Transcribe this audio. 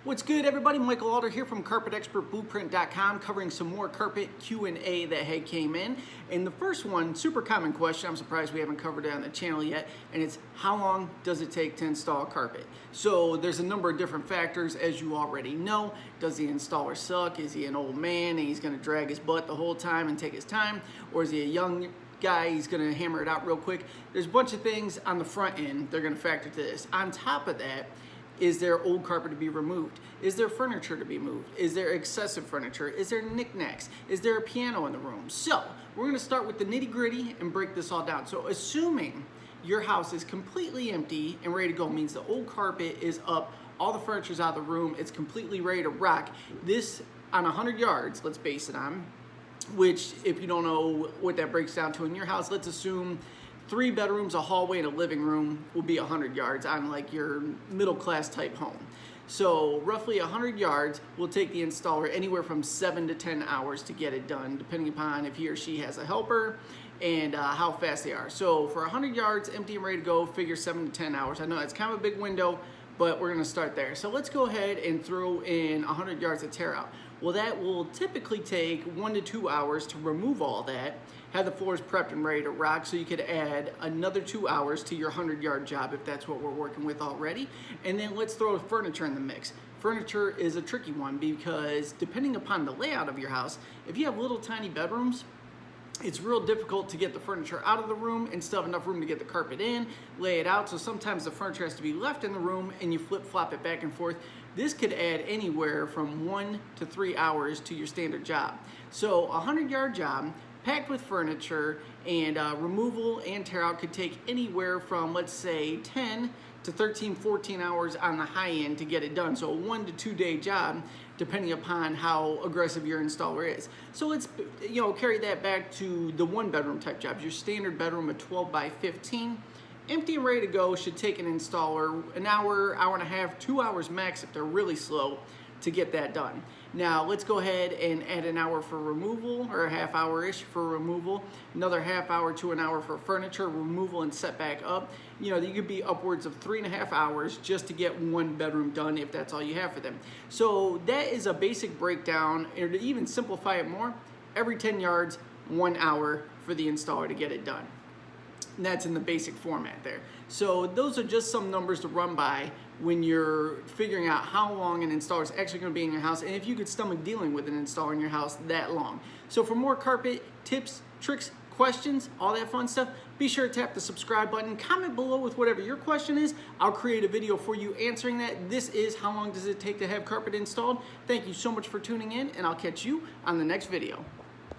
What's good, everybody? Michael Alder here from CarpetExpertBlueprint.com, covering some more carpet Q&A that had came in. And the first one, super common question, I'm surprised we haven't covered it on the channel yet, and it's how long does it take to install carpet? So there's a number of different factors, as you already know. Does the installer suck? Is he an old man and he's gonna drag his butt the whole time and take his time? Or is he a young guy, he's gonna hammer it out real quick? There's a bunch of things on the front end they're gonna factor to this. On top of that, is there old carpet to be removed? Is there furniture to be moved? Is there excessive furniture? Is there knickknacks? Is there a piano in the room? So we're gonna start with the nitty gritty and break this all down. So assuming your house is completely empty and ready to go, means the old carpet is up, all the furniture's out of the room, it's completely ready to rock. This, on 100 yards, let's base it on, which if you don't know what that breaks down to in your house, let's assume 3 bedrooms, a hallway, and a living room will be 100 yards on like your middle class type home. So roughly 100 yards will take the installer anywhere from 7 to 10 hours to get it done, depending upon if he or she has a helper and how fast they are. So for 100 yards, empty and ready to go, figure 7 to 10 hours. I know that's kind of a big window, but we're gonna start there. So let's go ahead and throw in 100 yards of tear out. Well, that will typically take 1 to 2 hours to remove all that, have the floors prepped and ready to rock, so you could add another 2 hours to your 100-yard job if that's what we're working with already. And then let's throw furniture in the mix. Furniture is a tricky one because depending upon the layout of your house, if you have little tiny bedrooms, it's real difficult to get the furniture out of the room and still have enough room to get the carpet in, lay it out. So sometimes the furniture has to be left in the room and you flip-flop it back and forth. This could add anywhere from 1 to 3 hours to your standard job. So a 100-yard job packed with furniture and removal and tear out could take anywhere from, let's say, 10 to 13, 14 hours on the high end to get it done. So a 1 to 2 day job, depending upon how aggressive your installer is. So let's carry that back to the 1-bedroom type jobs. Your standard bedroom, a 12 by 15, empty and ready to go, should take an installer an hour, hour and a half, 2 hours max if they're really slow to get that done. Now let's go ahead and add an hour for removal, or a half hour-ish for removal, another half hour to an hour for furniture removal and set back up. You could be upwards of 3.5 hours just to get 1 bedroom done if that's all you have for them. So that is a basic breakdown, and to even simplify it more, every 10 yards, 1 hour for the installer to get it done. And that's in the basic format there. So those are just some numbers to run by when you're figuring out how long an installer is actually going to be in your house, and if you could stomach dealing with an installer in your house that long. So for more carpet tips, tricks, questions, all that fun stuff, be sure to tap the subscribe button. Comment below with whatever your question is. I'll create a video for you answering that. This is how long does it take to have carpet installed. Thank you so much for tuning in, and I'll catch you on the next video.